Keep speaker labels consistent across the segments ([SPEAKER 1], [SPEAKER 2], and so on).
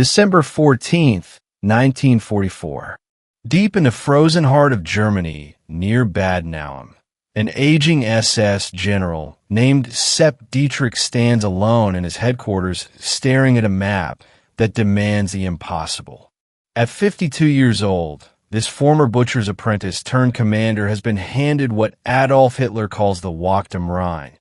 [SPEAKER 1] December 14th, 1944. Deep in the frozen heart of Germany, near Bad Nauheim, an aging SS general named Sepp Dietrich stands alone in his headquarters, staring at a map that demands the impossible. At 52 years old, this former butcher's apprentice turned commander has been handed what Adolf Hitler calls the Wacht am Rhein.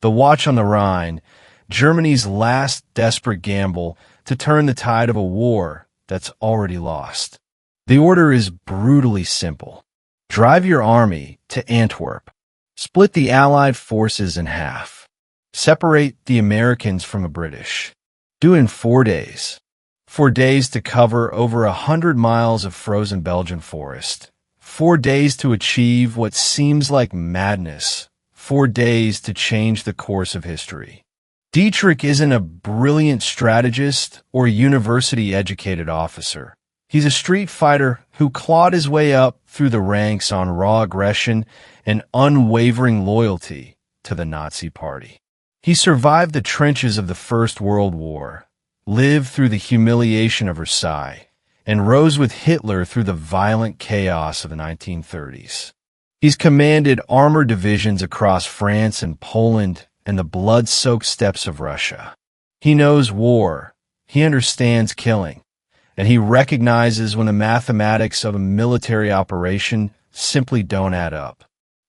[SPEAKER 1] The Watch on the Rhine, Germany's last desperate gamble to turn the tide of a war that's already lost. The order is brutally simple. Drive your army to Antwerp. Split the Allied forces in half. Separate the Americans from the British. Do it in 4 days. 4 days to cover over 100 miles of frozen Belgian forest. 4 days to achieve what seems like madness. 4 days to change the course of history. Dietrich isn't a brilliant strategist or university-educated officer. He's a street fighter who clawed his way up through the ranks on raw aggression and unwavering loyalty to the Nazi Party. He survived the trenches of the First World War, lived through the humiliation of Versailles, and rose with Hitler through the violent chaos of the 1930s. He's commanded armored divisions across France and Poland and the blood-soaked steppes of Russia. He knows war, he understands killing, and he recognizes when the mathematics of a military operation simply don't add up.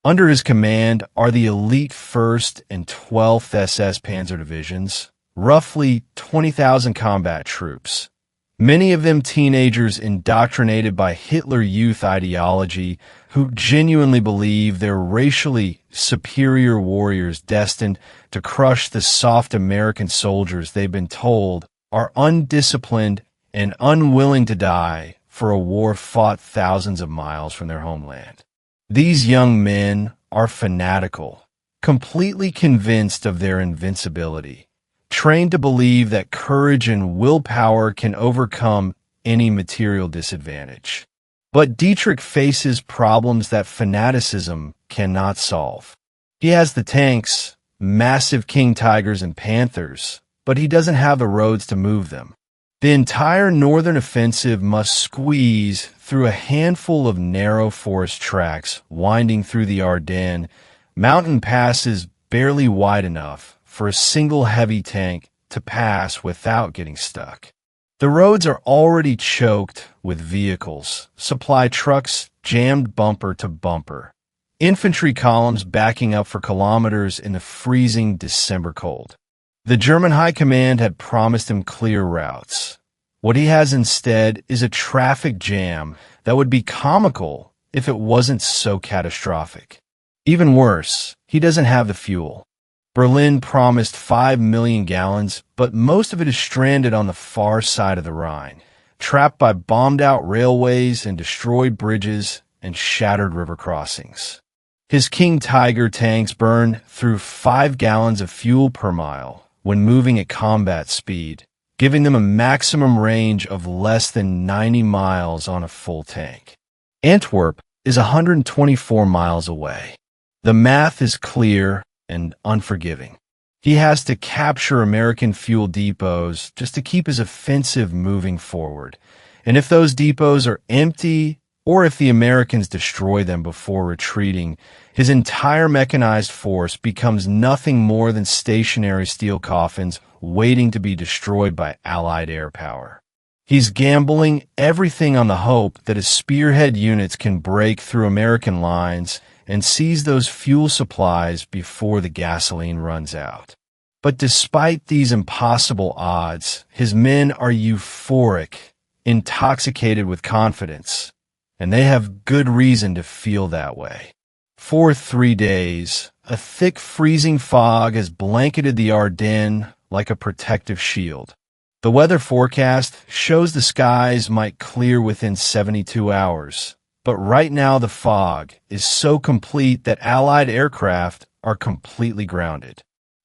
[SPEAKER 1] Under his command are the elite 1st and 12th SS Panzer Divisions, roughly 20,000 combat troops, many of them teenagers indoctrinated by Hitler Youth ideology who genuinely believe they're racially superior warriors destined to crush the soft American soldiers they've been told are undisciplined and unwilling to die for a war fought thousands of miles from their homeland. These young men are fanatical, completely convinced of their invincibility, trained to believe that courage and willpower can overcome any material disadvantage. But Dietrich faces problems that fanaticism cannot solve. He has the tanks, massive King Tigers and Panthers, but he doesn't have the roads to move them. The entire northern offensive must squeeze through a handful of narrow forest tracks winding through the Ardennes, mountain passes barely wide enough for a single heavy tank to pass without getting stuck. The roads are already choked with vehicles, supply trucks jammed bumper to bumper, infantry columns backing up for kilometers in the freezing December cold. The German High Command had promised him clear routes. What he has instead is a traffic jam that would be comical if it wasn't so catastrophic. Even worse, he doesn't have the fuel. Berlin promised 5 million gallons, but most of it is stranded on the far side of the Rhine, trapped by bombed-out railways and destroyed bridges and shattered river crossings. His King Tiger tanks burn through 5 gallons of fuel per mile when moving at combat speed, giving them a maximum range of less than 90 miles on a full tank. Antwerp is 124 miles away. The math is clear and unforgiving. He has to capture American fuel depots just to keep his offensive moving forward. And if those depots are empty, or if the Americans destroy them before retreating, his entire mechanized force becomes nothing more than stationary steel coffins waiting to be destroyed by Allied air power. He's gambling everything on the hope that his spearhead units can break through American lines and seize those fuel supplies before the gasoline runs out. But despite these impossible odds, his men are euphoric, intoxicated with confidence, and they have good reason to feel that way. For 3 days, a thick freezing fog has blanketed the Ardennes like a protective shield. The weather forecast shows the skies might clear within 72 hours. But right now the fog is so complete that Allied aircraft are completely grounded.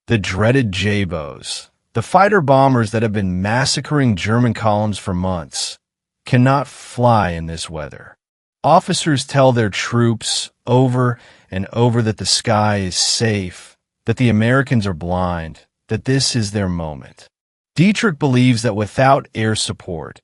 [SPEAKER 1] The dreaded J-bows, the fighter bombers that have been massacring German columns for months, cannot fly in this weather. Officers tell their troops over and over that the sky is safe, that the Americans are blind, that this is their moment. Dietrich believes that without air support,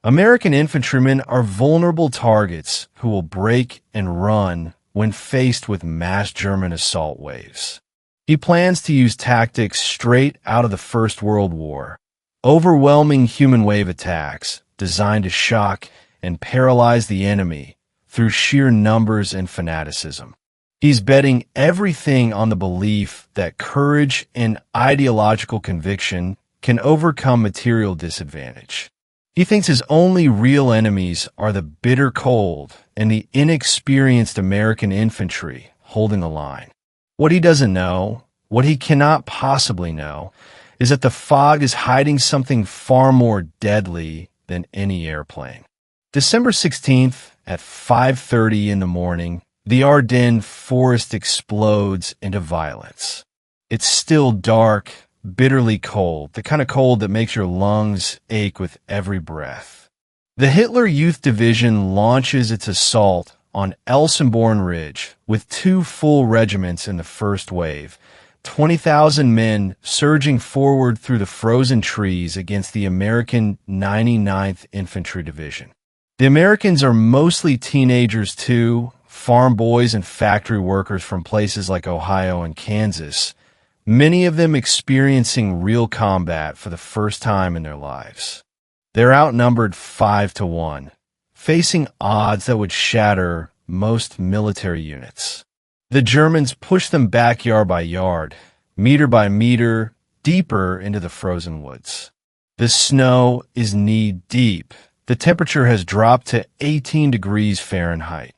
[SPEAKER 1] American infantrymen are vulnerable targets who will break and run when faced with mass German assault waves. He plans to use tactics straight out of the First World War, overwhelming human wave attacks designed to shock and paralyze the enemy through sheer numbers and fanaticism. He's betting everything on the belief that courage and ideological conviction can overcome material disadvantage. He thinks his only real enemies are the bitter cold and the inexperienced American infantry holding the line. What he doesn't know, what he cannot possibly know, is that the fog is hiding something far more deadly than any airplane. December 16th at 5:30 in the morning, the Ardennes forest explodes into violence. It's still dark, bitterly cold, the kind of cold that makes your lungs ache with every breath. The Hitler Youth Division launches its assault on Elsenborn Ridge with 2 full regiments in the first wave, 20,000 men surging forward through the frozen trees against the American 99th Infantry Division. The Americans are mostly teenagers too, farm boys and factory workers from places like Ohio and Kansas, many of them experiencing real combat for the first time in their lives. They're outnumbered 5-1, facing odds that would shatter most military units. The Germans push them back yard by yard, meter by meter, deeper into the frozen woods. The snow is knee-deep. The temperature has dropped to 18 degrees Fahrenheit.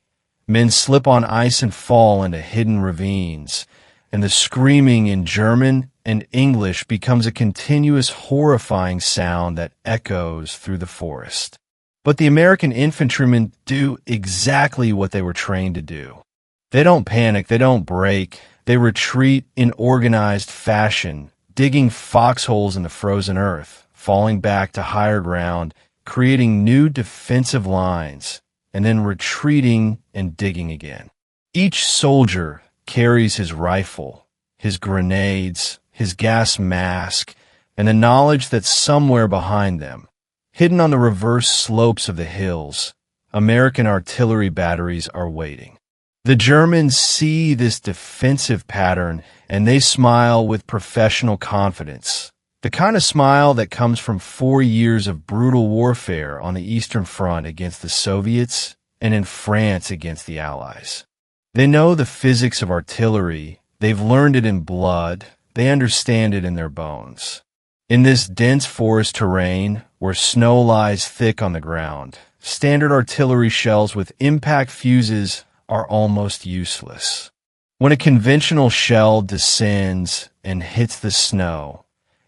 [SPEAKER 1] Men slip on ice and fall into hidden ravines, and the screaming in German and English becomes a continuous horrifying sound that echoes through the forest. But the American infantrymen do exactly what they were trained to do. They don't panic, they don't break, they retreat in organized fashion, digging foxholes in the frozen earth, falling back to higher ground, creating new defensive lines, and then retreating and digging again. Each soldier carries his rifle, his grenades, his gas mask, and the knowledge that somewhere behind them, hidden on the reverse slopes of the hills, American artillery batteries are waiting. The Germans see this defensive pattern and they smile with professional confidence, the kind of smile that comes from 4 years of brutal warfare on the Eastern Front against the Soviets and in France against the Allies. They know the physics of artillery, they've learned it in blood, they understand it in their bones. In this dense forest terrain, where snow lies thick on the ground, standard artillery shells with impact fuses are almost useless. When a conventional shell descends and hits the snow,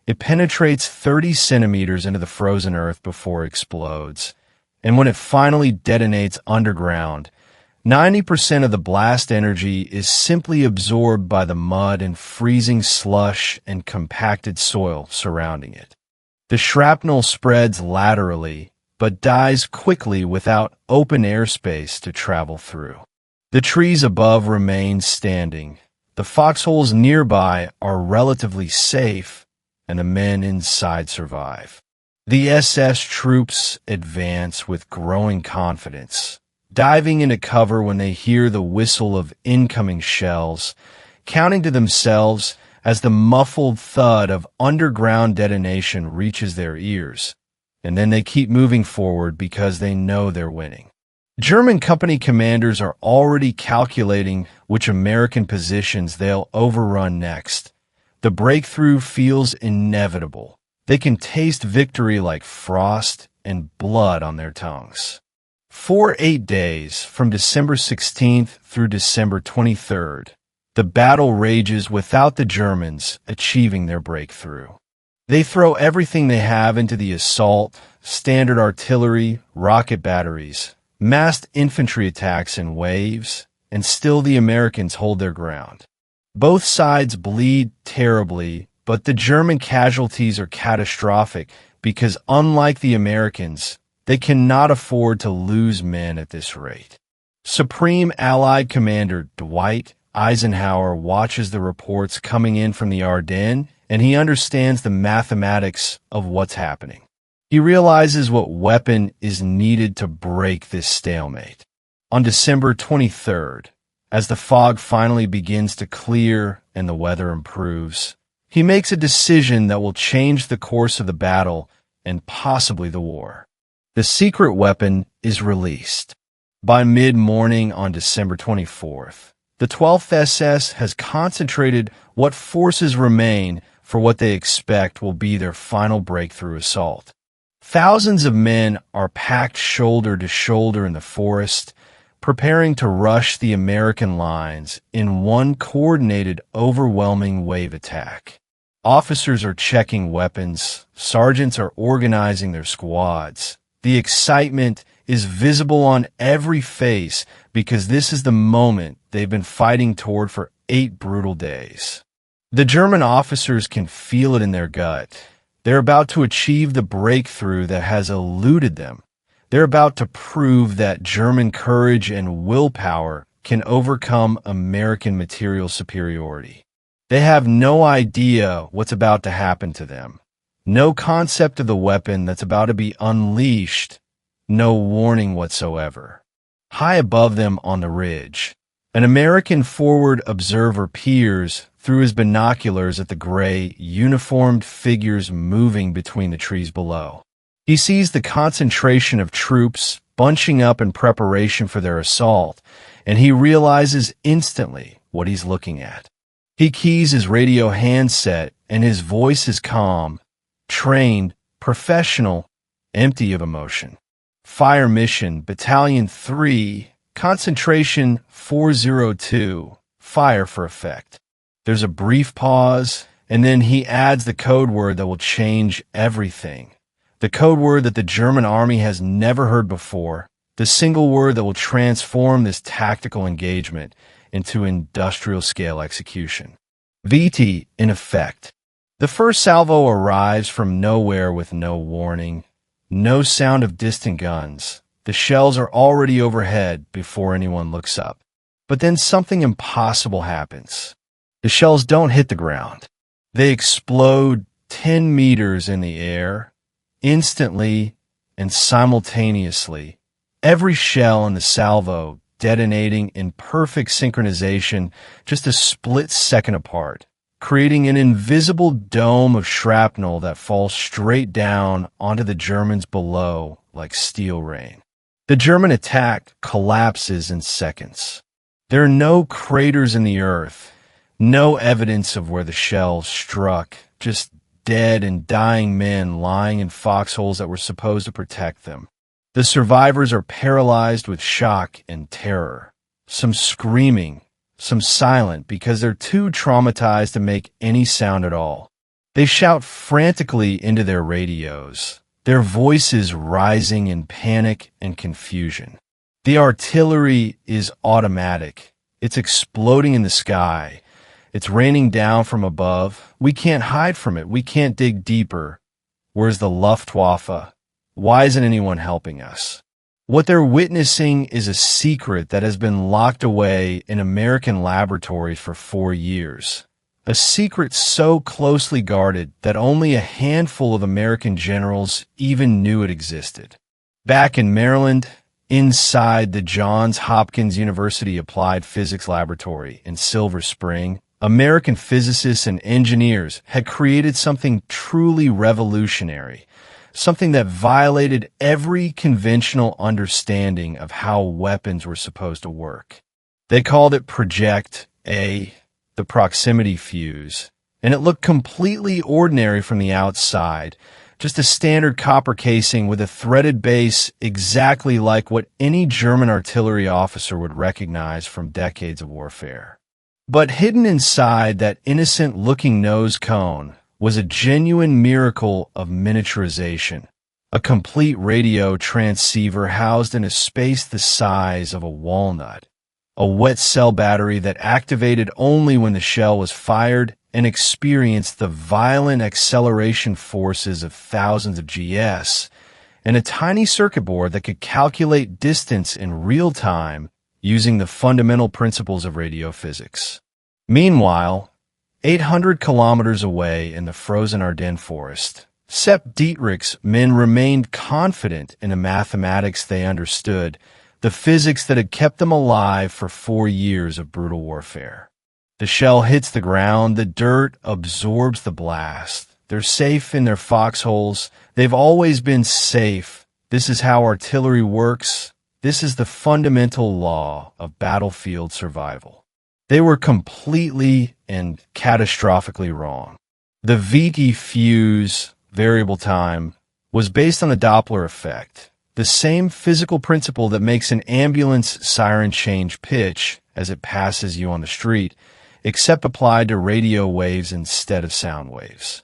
[SPEAKER 1] it penetrates 30 centimeters into the frozen earth before it explodes, and when it finally detonates underground, 90% of the blast energy is simply absorbed by the mud and freezing slush and compacted soil surrounding it. The shrapnel spreads laterally, but dies quickly without open airspace to travel through. The trees above remain standing. The foxholes nearby are relatively safe, and the men inside survive. The SS troops advance with growing confidence, diving into cover when they hear the whistle of incoming shells, counting to themselves as the muffled thud of underground detonation reaches their ears, and then they keep moving forward because they know they're winning. German company commanders are already calculating which American positions they'll overrun next. The breakthrough feels inevitable. They can taste victory like frost and blood on their tongues. For 8 days, from December 16th through December 23rd, the battle rages without the Germans achieving their breakthrough. They throw everything they have into the assault, standard artillery, rocket batteries, massed infantry attacks in waves, and still the Americans hold their ground. Both sides bleed terribly, but the German casualties are catastrophic because, unlike the Americans, they cannot afford to lose men at this rate. Supreme Allied Commander Dwight Eisenhower watches the reports coming in from the Ardennes, and he understands the mathematics of what's happening. He realizes what weapon is needed to break this stalemate. On December 23rd, as the fog finally begins to clear and the weather improves, he makes a decision that will change the course of the battle and possibly the war. The secret weapon is released. By mid-morning on December 24th, the 12th SS has concentrated what forces remain for what they expect will be their final breakthrough assault. Thousands of men are packed shoulder to shoulder in the forest, preparing to rush the American lines in one coordinated, overwhelming wave attack. Officers are checking weapons, sergeants are organizing their squads. The excitement is visible on every face because this is the moment they've been fighting toward for 8 brutal days. The German officers can feel it in their gut. They're about to achieve the breakthrough that has eluded them. They're about to prove that German courage and willpower can overcome American material superiority. They have no idea what's about to happen to them. No concept of the weapon that's about to be unleashed. No warning whatsoever. High above them on the ridge, an American forward observer peers through his binoculars at the gray, uniformed figures moving between the trees below. He sees the concentration of troops bunching up in preparation for their assault, and he realizes instantly what he's looking at. He keys his radio handset, and his voice is calm, trained, professional, empty of emotion. Fire mission, Battalion 3, concentration 402, fire for effect. There's a brief pause, and then he adds the code word that will change everything. The code word that the German army has never heard before, the single word that will transform this tactical engagement into industrial-scale execution. VT in effect. The first salvo arrives from nowhere with no warning, no sound of distant guns. The shells are already overhead before anyone looks up. But then something impossible happens. The shells don't hit the ground. They explode 10 meters in the air, instantly and simultaneously. Every shell in the salvo detonating in perfect synchronization just a split second apart, creating an invisible dome of shrapnel that falls straight down onto the Germans below like steel rain. The German attack collapses in seconds. There are no craters in the earth, no evidence of where the shells struck, just dead and dying men lying in foxholes that were supposed to protect them. The survivors are paralyzed with shock and terror, some screaming, some silent because they're too traumatized to make any sound at all. They shout frantically into their radios, their voices rising in panic and confusion. The artillery is automatic. It's exploding in the sky. It's raining down from above. We can't hide from it. We can't dig deeper. Where's the Luftwaffe? Why isn't anyone helping us? What they're witnessing is a secret that has been locked away in American laboratories for 4 years. A secret so closely guarded that only a handful of American generals even knew it existed. Back in Maryland, inside the Johns Hopkins University Applied Physics Laboratory in Silver Spring, American physicists and engineers had created something truly revolutionary, something that violated every conventional understanding of how weapons were supposed to work. They called it Project A, the proximity fuse, and it looked completely ordinary from the outside, just a standard copper casing with a threaded base exactly like what any German artillery officer would recognize from decades of warfare. But hidden inside that innocent-looking nose cone was a genuine miracle of miniaturization, a complete radio transceiver housed in a space the size of a walnut, a wet cell battery that activated only when the shell was fired and experienced the violent acceleration forces of thousands of GS, and a tiny circuit board that could calculate distance in real time using the fundamental principles of radio physics. Meanwhile, 800 kilometers away in the frozen Ardennes forest, Sepp Dietrich's men remained confident in the mathematics they understood, the physics that had kept them alive for 4 years of brutal warfare. The shell hits the ground, the dirt absorbs the blast. They're safe in their foxholes. They've always been safe. This is how artillery works. This is the fundamental law of battlefield survival. They were completely and catastrophically wrong. The VT fuse, variable time, was based on the Doppler effect, the same physical principle that makes an ambulance siren change pitch as it passes you on the street, except applied to radio waves instead of sound waves.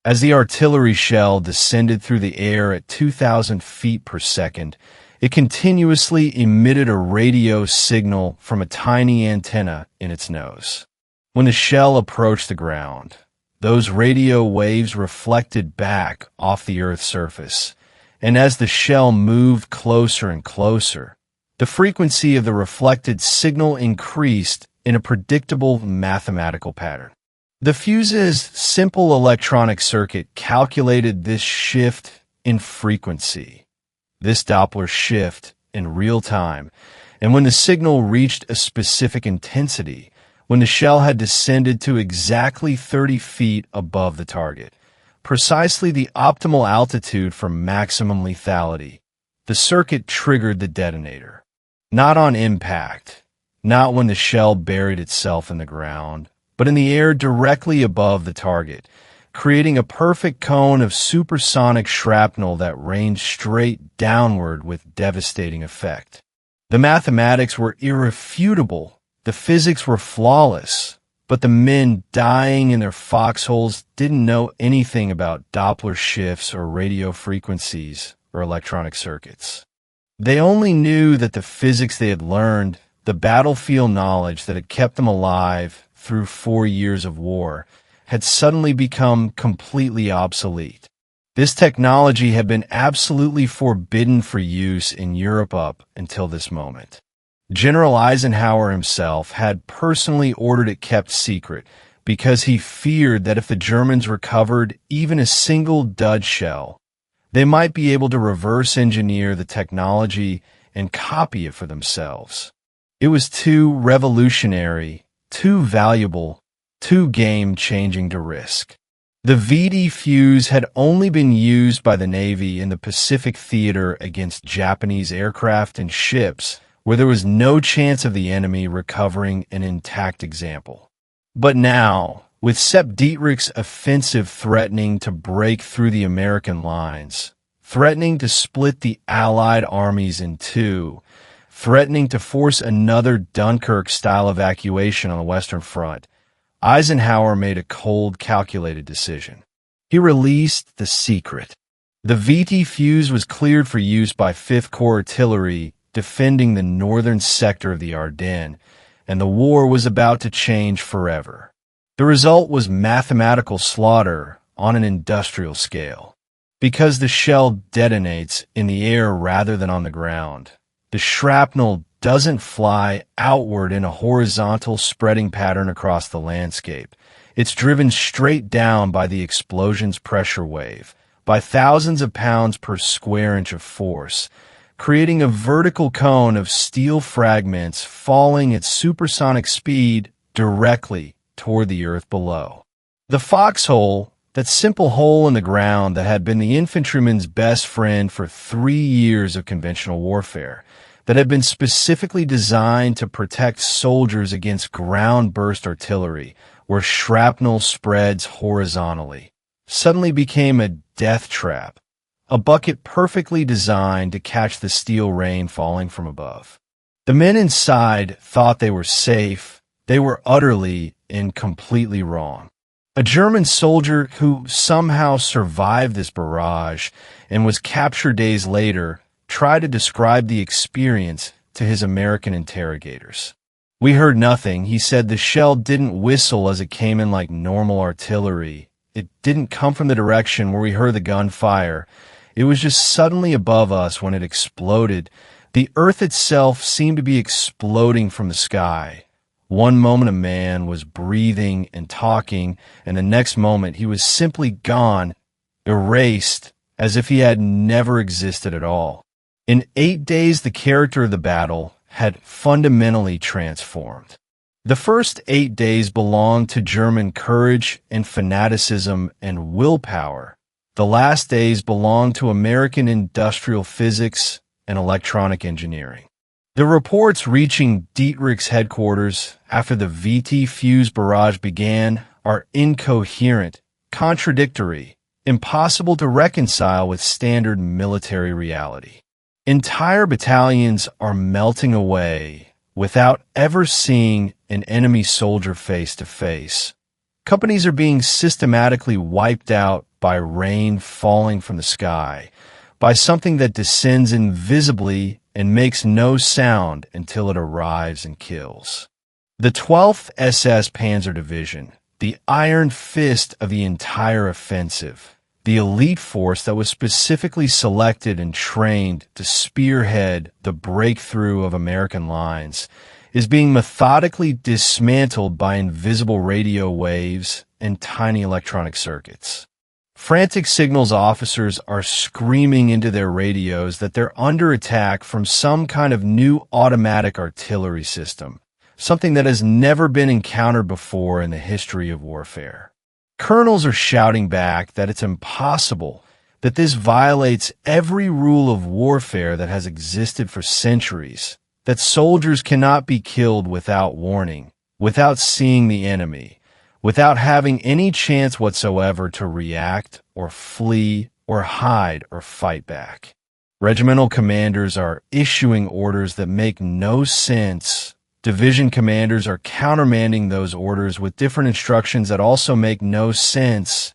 [SPEAKER 1] As the artillery shell descended through the air at 2,000 feet per second, it continuously emitted a radio signal from a tiny antenna in its nose. When the shell approached the ground, those radio waves reflected back off the Earth's surface, and as the shell moved closer and closer, the frequency of the reflected signal increased in a predictable mathematical pattern. The fuse's simple electronic circuit calculated this shift in frequency, this Doppler shift in real time, and when the signal reached a specific intensity, when the shell had descended to exactly 30 feet above the target, precisely the optimal altitude for maximum lethality, the circuit triggered the detonator. Not on impact, not when the shell buried itself in the ground, but in the air directly above the target, creating a perfect cone of supersonic shrapnel that rained straight downward with devastating effect. The mathematics were irrefutable, the physics were flawless, but the men dying in their foxholes didn't know anything about Doppler shifts or radio frequencies or electronic circuits. They only knew that the physics they had learned, the battlefield knowledge that had kept them alive through 4 years of war, had suddenly become completely obsolete. This technology had been absolutely forbidden for use in Europe up until this moment. General Eisenhower himself had personally ordered it kept secret because he feared that if the Germans recovered even a single dud shell, they might be able to reverse engineer the technology and copy it for themselves. It was too revolutionary, too valuable, too game-changing to risk. The VD fuse had only been used by the Navy in the Pacific theater against Japanese aircraft and ships where there was no chance of the enemy recovering an intact example. But now, with Sepp Dietrich's offensive threatening to break through the American lines, threatening to split the Allied armies in two, threatening to force another Dunkirk-style evacuation on the Western Front, Eisenhower made a cold, calculated decision. He released the secret. The VT fuse was cleared for use by 5th Corps Artillery defending the northern sector of the Ardennes, and the war was about to change forever. The result was mathematical slaughter on an industrial scale. Because the shell detonates in the air rather than on the ground, the shrapnel doesn't fly outward in a horizontal spreading pattern across the landscape. It's driven straight down by the explosion's pressure wave, by thousands of pounds per square inch of force, creating a vertical cone of steel fragments falling at supersonic speed directly toward the earth below. The foxhole, that simple hole in the ground that had been the infantryman's best friend for 3 years of conventional warfare, that had been specifically designed to protect soldiers against ground-burst artillery, where shrapnel spreads horizontally, suddenly became a death trap, a bucket perfectly designed to catch the steel rain falling from above. The men inside thought they were safe. They were utterly and completely wrong. A German soldier who somehow survived this barrage and was captured days later tried to describe the experience to his American interrogators. "We heard nothing," he said. "The shell didn't whistle as it came in like normal artillery. It didn't come from the direction where we heard the gunfire. It was just suddenly above us when it exploded. The earth itself seemed to be exploding from the sky. One moment a man was breathing and talking, and the next moment he was simply gone, erased, as if he had never existed at all. In 8 days, the character of the battle had fundamentally transformed. The first 8 days belonged to German courage and fanaticism and willpower. The last days belonged to American industrial physics and electronic engineering. The reports reaching Dietrich's headquarters after the VT fuse barrage began are incoherent, contradictory, impossible to reconcile with standard military reality. Entire battalions are melting away without ever seeing an enemy soldier face to face. Companies are being systematically wiped out by rain falling from the sky, by something that descends invisibly and makes no sound until it arrives and kills. The 12th SS Panzer Division, the iron fist of the entire offensive, the elite force that was specifically selected and trained to spearhead the breakthrough of American lines, is being methodically dismantled by invisible radio waves and tiny electronic circuits. Frantic signals officers are screaming into their radios that they're under attack from some kind of new automatic artillery system, something that has never been encountered before in the history of warfare. Colonels are shouting back that it's impossible, that this violates every rule of warfare that has existed for centuries, that soldiers cannot be killed without warning, without seeing the enemy, without having any chance whatsoever to react or flee or hide or fight back. Regimental commanders are issuing orders that make no sense. Division commanders are countermanding those orders with different instructions that also make no sense,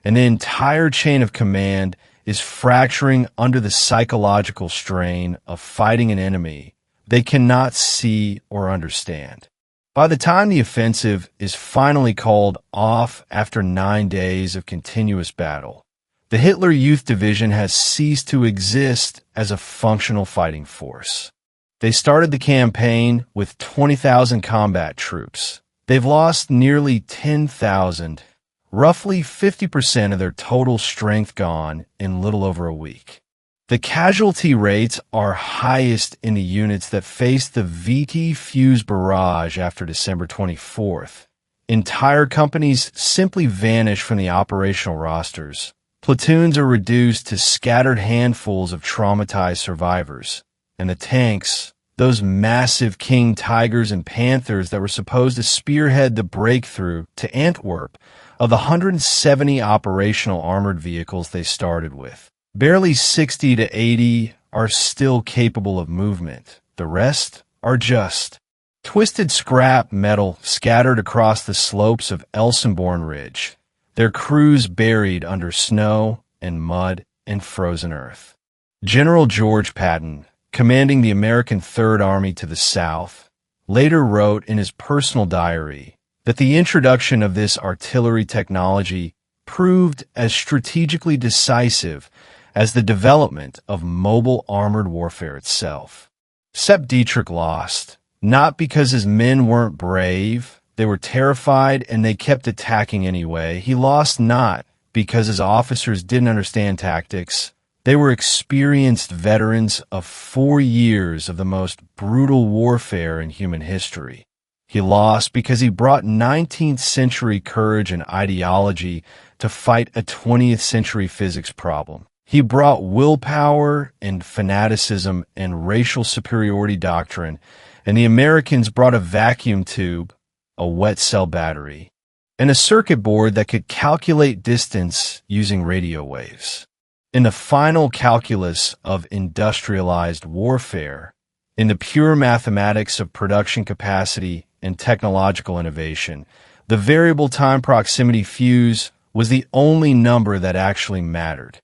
[SPEAKER 1] and the entire chain of command is fracturing under the psychological strain of fighting an enemy they cannot see or understand. By the time the offensive is finally called off after 9 days of continuous battle, the Hitler Youth Division has ceased to exist as a functional fighting force. They started the campaign with 20,000 combat troops. They've lost nearly 10,000, roughly 50% of their total strength gone in little over a week. The casualty rates are highest in the units that faced the VT fuse barrage after December 24th. Entire companies simply vanish from the operational rosters. Platoons are reduced to scattered handfuls of traumatized survivors. And the tanks, those massive King Tigers and Panthers that were supposed to spearhead the breakthrough to Antwerp, of the 170 operational armored vehicles they started with, barely 60 to 80 are still capable of movement. The rest are just twisted scrap metal scattered across the slopes of Elsenborn Ridge, their crews buried under snow and mud and frozen earth. General George Patton, commanding the American Third Army to the south, later wrote in his personal diary that the introduction of this artillery technology proved as strategically decisive as the development of mobile armored warfare itself. Sepp Dietrich lost, not because his men weren't brave, they were terrified and they kept attacking anyway. He lost not because his officers didn't understand tactics. They were experienced veterans of 4 years of the most brutal warfare in human history. He lost because he brought 19th century courage and ideology to fight a 20th century physics problem. He brought willpower and fanaticism and racial superiority doctrine, and the Americans brought a vacuum tube, a wet cell battery, and a circuit board that could calculate distance using radio waves. In the final calculus of industrialized warfare, in the pure mathematics of production capacity and technological innovation, the variable time proximity fuse was the only number that actually mattered.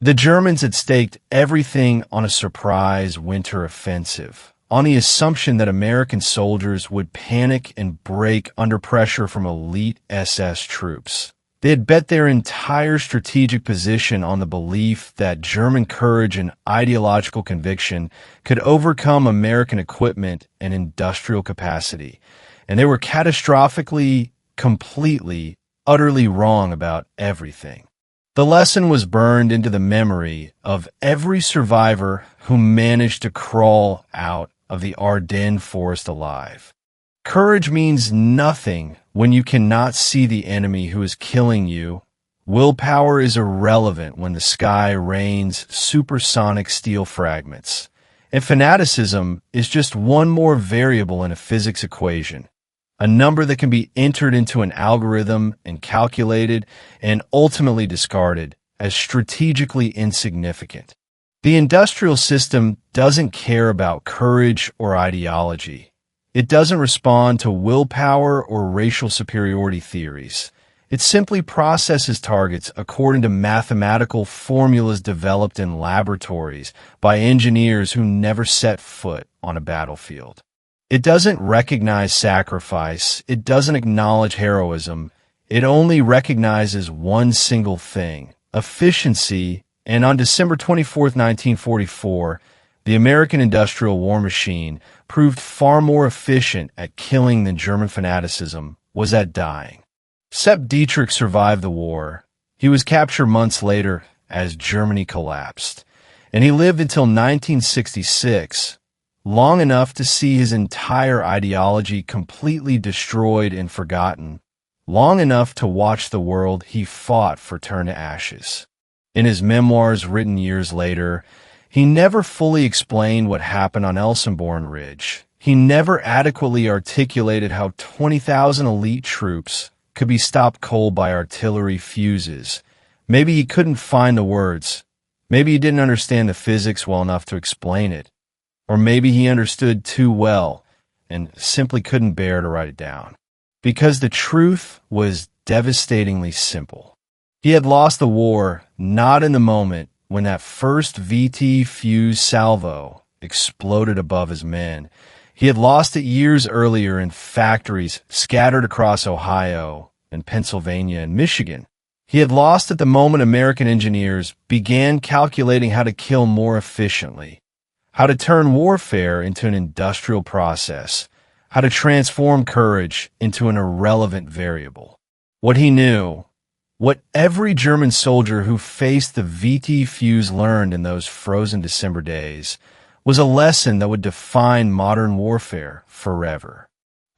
[SPEAKER 1] The Germans had staked everything on a surprise winter offensive, on the assumption that American soldiers would panic and break under pressure from elite SS troops. They had bet their entire strategic position on the belief that German courage and ideological conviction could overcome American equipment and industrial capacity, and they were catastrophically, completely, utterly wrong about everything. The lesson was burned into the memory of every survivor who managed to crawl out of the Ardennes forest alive. Courage means nothing when you cannot see the enemy who is killing you. Willpower is irrelevant when the sky rains supersonic steel fragments. And fanaticism is just one more variable in a physics equation, a number that can be entered into an algorithm and calculated and ultimately discarded as strategically insignificant. The industrial system doesn't care about courage or ideology. It doesn't respond to willpower or racial superiority theories. It simply processes targets according to mathematical formulas developed in laboratories by engineers who never set foot on a battlefield. It doesn't recognize sacrifice. It doesn't acknowledge heroism. It only recognizes one single thing: efficiency. And on December 24, 1944, the American industrial war machine proved far more efficient at killing than German fanaticism was at dying. Sepp Dietrich survived the war. He was captured months later as Germany collapsed, and he lived until 1966, long enough to see his entire ideology completely destroyed and forgotten, long enough to watch the world he fought for turn to ashes. In his memoirs written years later, he never fully explained what happened on Elsenborn Ridge. He never adequately articulated how 20,000 elite troops could be stopped cold by artillery fuses. Maybe he couldn't find the words. Maybe he didn't understand the physics well enough to explain it. Or maybe he understood too well and simply couldn't bear to write it down. Because the truth was devastatingly simple. He had lost the war not in the moment when that first VT fuse salvo exploded above his men. He had lost it years earlier in factories scattered across Ohio and Pennsylvania and Michigan. He had lost at the moment American engineers began calculating how to kill more efficiently, how to turn warfare into an industrial process, how to transform courage into an irrelevant variable. What he knew, what every German soldier who faced the VT fuse learned in those frozen December days, was a lesson that would define modern warfare forever.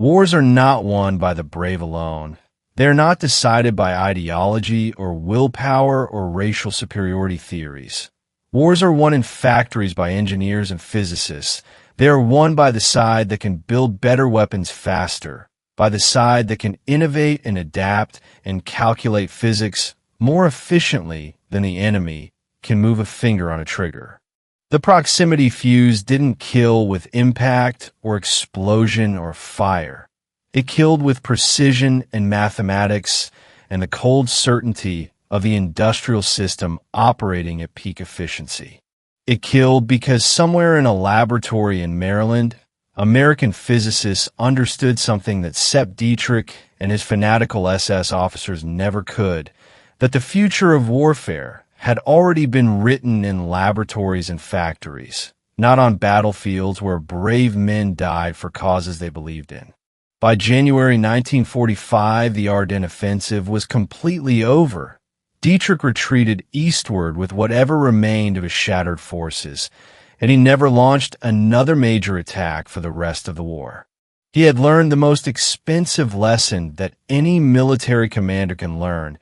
[SPEAKER 1] Wars are not won by the brave alone. They are not decided by ideology or willpower or racial superiority theories. Wars are won in factories by engineers and physicists. They are won by the side that can build better weapons faster, by the side that can innovate and adapt and calculate physics more efficiently than the enemy can move a finger on a trigger. The proximity fuse didn't kill with impact or explosion or fire. It killed with precision and mathematics and the cold certainty of the industrial system operating at peak efficiency. It killed because somewhere in a laboratory in Maryland, American physicists understood something that Sepp Dietrich and his fanatical SS officers never could, that the future of warfare had already been written in laboratories and factories, not on battlefields where brave men died for causes they believed in. By January 1945, the Ardennes offensive was completely over. Dietrich retreated eastward with whatever remained of his shattered forces, and he never launched another major attack for the rest of the war. He had learned the most expensive lesson that any military commander can learn,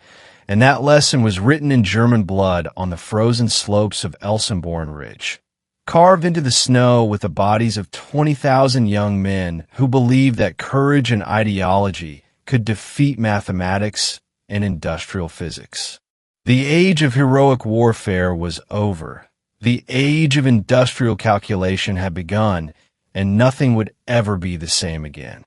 [SPEAKER 1] and that lesson was written in German blood on the frozen slopes of Elsenborn Ridge, carved into the snow with the bodies of 20,000 young men who believed that courage and ideology could defeat mathematics and industrial physics. The age of heroic warfare was over. The age of industrial calculation had begun, and nothing would ever be the same again.